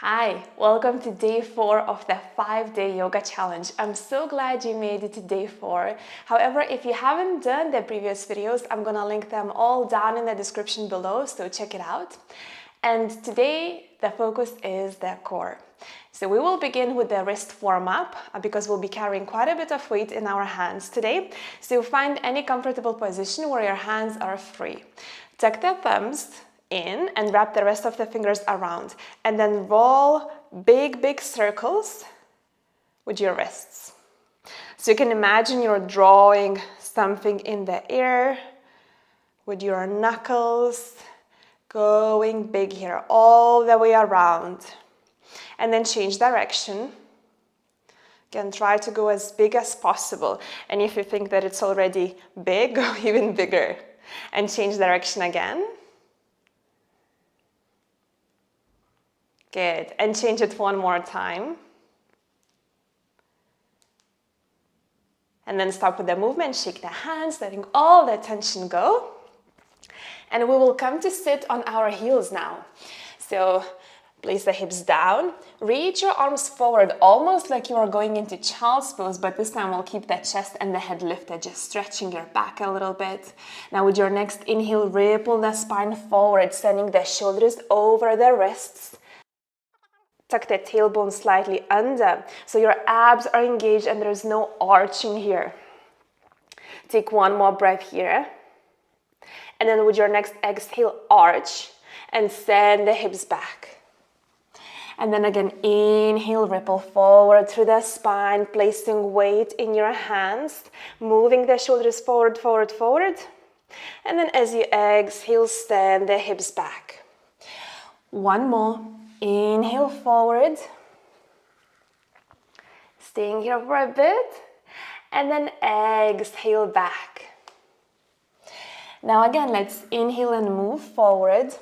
Hi, welcome to day 4 of the 5-day yoga challenge. I'm so glad you made it to day 4. However, if you haven't done the previous videos, I'm gonna link them all down in the description below, so check it out. And today, the focus is the core. So we will begin with the wrist warm-up because we'll be carrying quite a bit of weight in our hands today. So find any comfortable position where your hands are free. Tuck the thumbs in and wrap the rest of the fingers around, and then roll big circles with your wrists. So you can imagine you're drawing something in the air with your knuckles, going big here all the way around, and then change direction. Again, try to go as big as possible, and if you think that it's already big, go even bigger and change direction again. Good, and change it one more time. And then stop with the movement, shake the hands, letting all the tension go. And we will come to sit on our heels now. So place the hips down, reach your arms forward, almost like you are going into child's pose, but this time we'll keep the chest and the head lifted, just stretching your back a little bit. Now with your next inhale, ripple the spine forward, sending the shoulders over the wrists. Tuck the tailbone slightly under, so your abs are engaged and there's no arching here. Take one more breath here. And then with your next exhale, arch and send the hips back. And then again, inhale, ripple forward through the spine, placing weight in your hands, moving the shoulders forward. And then as you exhale, send the hips back. One more. Inhale forward, staying here for a bit, and then exhale back. Now again, let's inhale and move forward.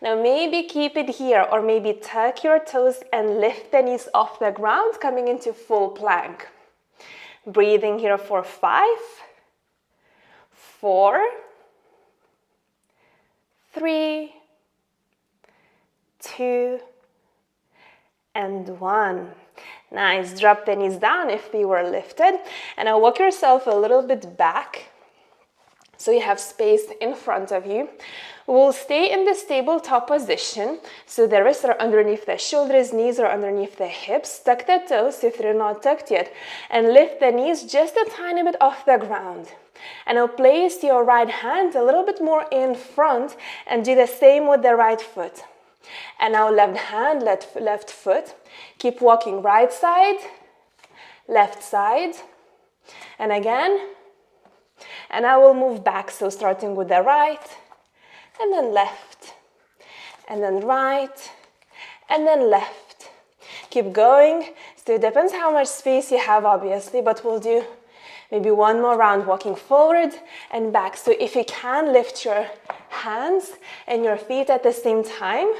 Now maybe keep it here, or maybe tuck your toes and lift the knees off the ground, coming into full plank. Breathing here for 5, 4, 3, 2, and 1. Nice. Drop the knees down if they were lifted. And now walk yourself a little bit back so you have space in front of you. We'll stay in this tabletop position. So the wrists are underneath the shoulders, knees are underneath the hips. Tuck the toes if they're not tucked yet. And lift the knees just a tiny bit off the ground. And now place your right hand a little bit more in front and do the same with the right foot. And now left hand, left foot. Keep walking right side, left side, and again. And I will move back, so starting with the right, and then left, and then right, and then left. Keep going. So it depends how much space you have, obviously, but we'll do maybe one more round, walking forward and back. So if you can, lift your hands and your feet at the same time.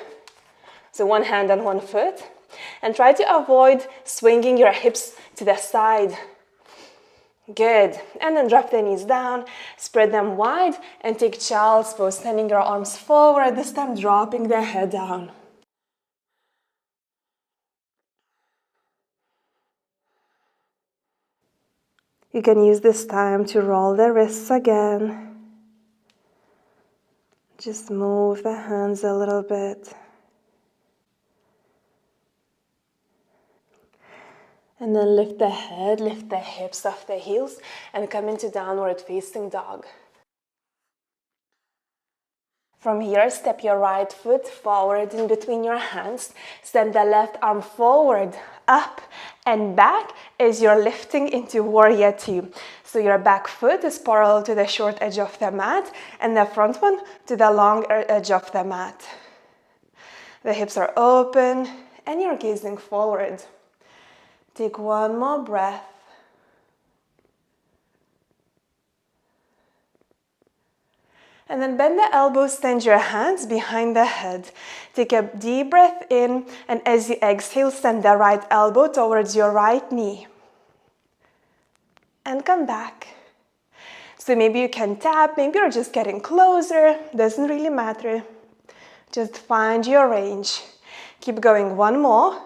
So one hand on one foot, and try to avoid swinging your hips to the side. Good. And then drop the knees down, spread them wide, and take child's pose, sending your arms forward, this time dropping the head down. You can use this time to roll the wrists again. Just move the hands a little bit. And then lift the head, lift the hips off the heels, and come into downward facing dog. From here, step your right foot forward in between your hands. Send the left arm forward, up and back as you're lifting into warrior 2. So your back foot is parallel to the short edge of the mat, and the front one to the long edge of the mat. The hips are open, and you're gazing forward. Take one more breath. And then bend the elbows, send your hands behind the head. Take a deep breath in, and as you exhale, send the right elbow towards your right knee. And come back. So maybe you can tap, maybe you're just getting closer, doesn't really matter. Just find your range. Keep going, one more.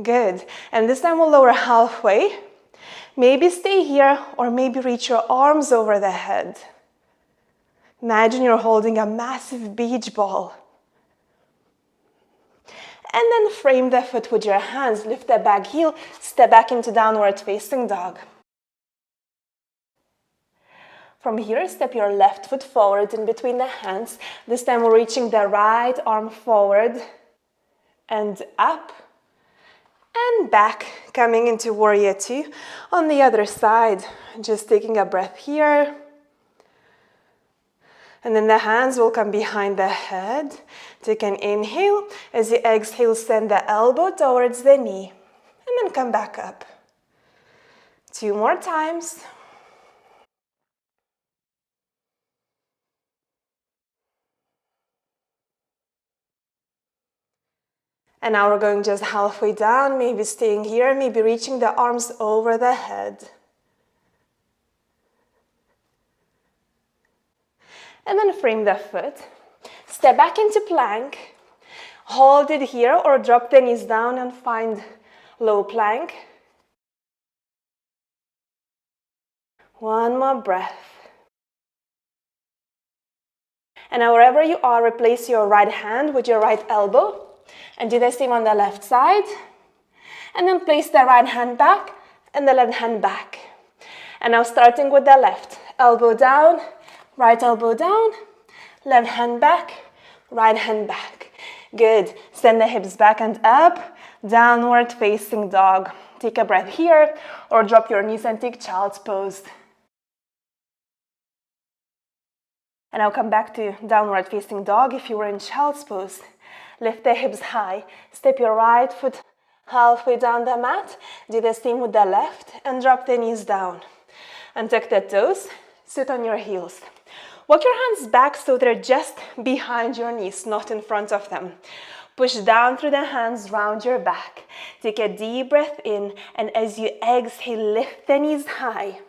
Good. And this time we'll lower halfway. Maybe stay here or maybe reach your arms over the head. Imagine you're holding a massive beach ball. And then frame the foot with your hands. Lift the back heel, step back into downward facing dog. From here, step your left foot forward in between the hands. This time we're reaching the right arm forward and up and back, coming into warrior two. On the other side, just taking a breath here. And then the hands will come behind the head. Take an inhale. As you exhale, send the elbow towards the knee. And then come back up. 2 more times. And now we're going just halfway down, maybe staying here, maybe reaching the arms over the head. And then frame the foot. Step back into plank. Hold it here or drop the knees down and find low plank. One more breath. And now wherever you are, replace your right hand with your right elbow. And do the same on the left side. And then place the right hand back and the left hand back. And now starting with the left. Elbow down, right elbow down, left hand back, right hand back. Good. Send the hips back and up. Downward facing dog. Take a breath here or drop your knees and take child's pose. And now come back to downward facing dog if you were in child's pose. Lift the hips high. Step your right foot halfway down the mat. Do the same with the left and drop the knees down. And tuck the toes. Sit on your heels. Walk your hands back so they're just behind your knees, not in front of them. Push down through the hands, round your back. Take a deep breath in, and as you exhale, lift the knees high.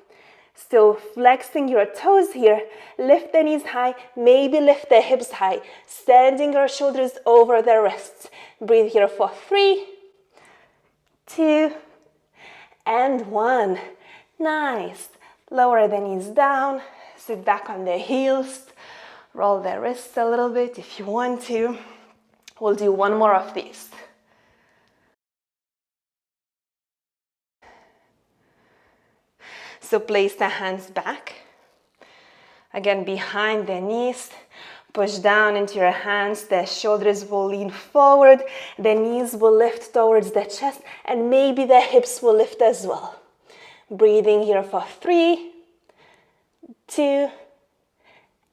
Still flexing your toes here. Lift the knees high, maybe lift the hips high. Sending your shoulders over the wrists. Breathe here for 3, 2, and 1. Nice. Lower the knees down. Sit back on the heels. Roll the wrists a little bit if you want to. We'll do one more of these. So place the hands back. Again, behind the knees. Push down into your hands. The shoulders will lean forward. The knees will lift towards the chest. And maybe the hips will lift as well. Breathing here for 3, 2,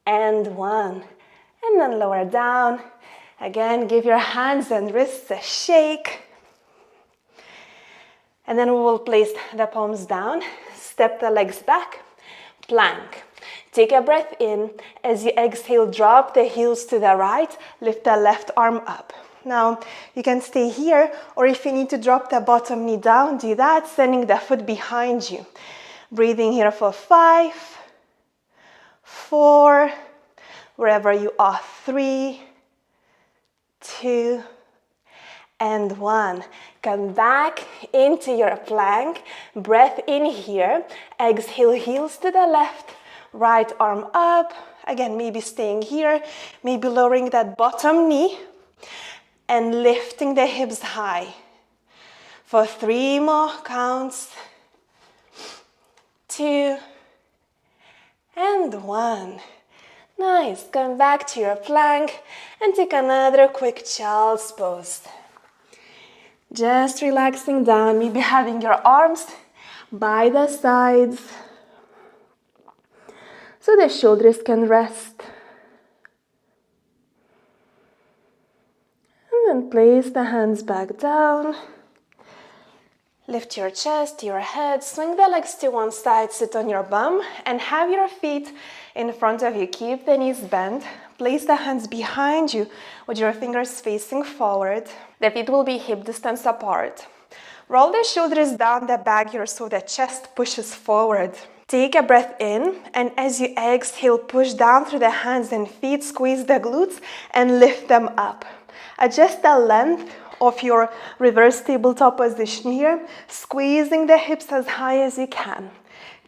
and 1. And then lower down. Again, give your hands and wrists a shake. And then we will place the palms down. Step the legs back. Plank. Take a breath in. As you exhale, drop the heels to the right. Lift the left arm up. Now, you can stay here, or if you need to drop the bottom knee down, do that, sending the foot behind you. Breathing here for 5, 4, wherever you are, 3, 2, and 1. Come back into your plank. Breath in here. Exhale, heels to the left. Right arm up. Again, maybe staying here. Maybe lowering that bottom knee. And lifting the hips high. For 3 more counts. 2, and 1. Nice. Come back to your plank and take another quick child's pose. Just relaxing down, maybe having your arms by the sides so the shoulders can rest. And then place the hands back down. Lift your chest, your head, swing the legs to one side, sit on your bum, and have your feet in front of you. Keep the knees bent. Place the hands behind you with your fingers facing forward. The feet will be hip distance apart. Roll the shoulders down the back here so the chest pushes forward. Take a breath in, and as you exhale, push down through the hands and feet, squeeze the glutes and lift them up. Adjust the length of your reverse tabletop position here, squeezing the hips as high as you can.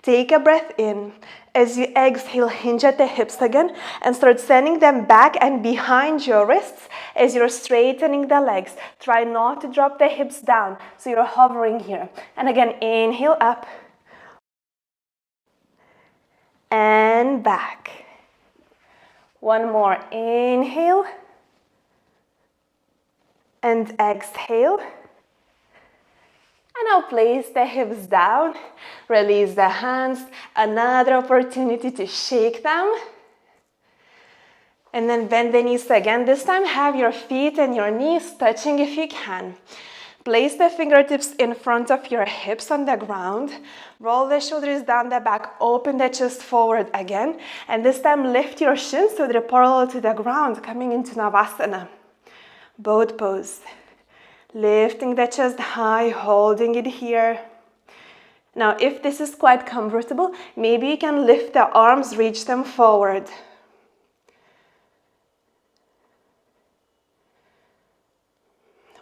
Take a breath in. As you exhale, hinge at the hips again and start sending them back and behind your wrists as you're straightening the legs. Try not to drop the hips down, so you're hovering here. And again, inhale up and back. One more, inhale and exhale. And now place the hips down, release the hands, another opportunity to shake them. And then bend the knees again. This time have your feet and your knees touching if you can. Place the fingertips in front of your hips on the ground. Roll the shoulders down the back, open the chest forward again. And this time lift your shins so they're parallel to the ground, coming into Navasana. Boat pose. Lifting the chest high, holding it here. Now, if this is quite comfortable, maybe you can lift the arms, reach them forward.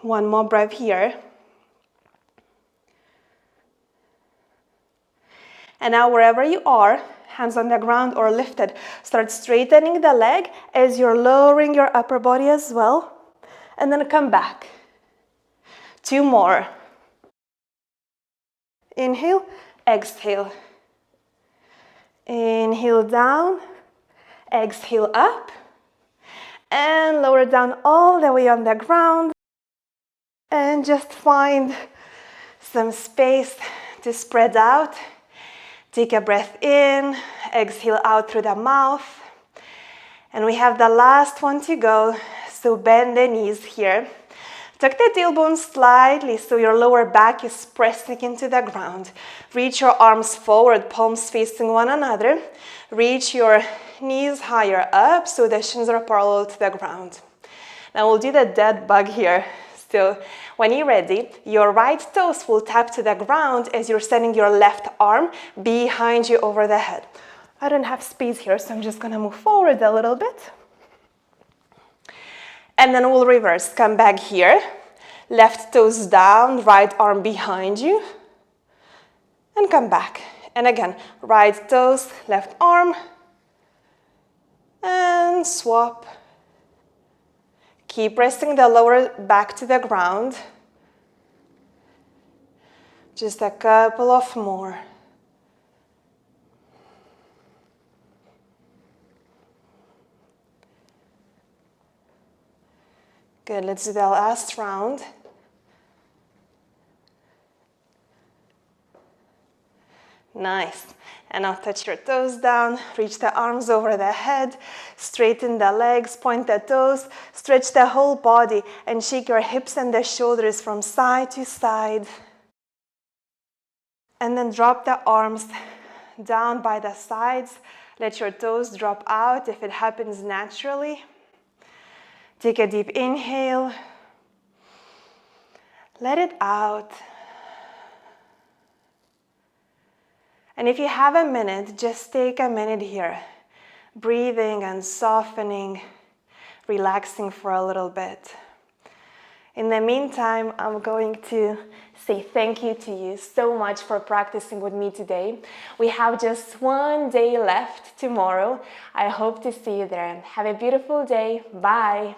One more breath here. And now wherever you are, hands on the ground or lifted, start straightening the leg as you're lowering your upper body as well. And then come back. 2 more. Inhale, exhale. Inhale down, exhale up. And lower down all the way on the ground. And just find some space to spread out. Take a breath in, exhale out through the mouth. And we have the last one to go. So bend the knees here. Tuck the tailbone slightly so your lower back is pressing into the ground. Reach your arms forward, palms facing one another. Reach your knees higher up so the shins are parallel to the ground. Now we'll do the dead bug here. So when you're ready, your right toes will tap to the ground as you're sending your left arm behind you over the head. I don't have space here, so I'm just gonna move forward a little bit. And then we'll reverse. Come back here. Left toes down, right arm behind you. And come back. And again, right toes, left arm. And swap. Keep pressing the lower back to the ground. Just a couple of more. Good, let's do the last round. Nice. And now touch your toes down, reach the arms over the head, straighten the legs, point the toes, stretch the whole body, and shake your hips and the shoulders from side to side. And then drop the arms down by the sides. Let your toes drop out if it happens naturally. Take a deep inhale. Let it out. And if you have a minute, just take a minute here, breathing and softening, relaxing for a little bit. In the meantime, I'm going to say thank you to you so much for practicing with me today. We have just one day left tomorrow. I hope to see you there. Have a beautiful day. Bye.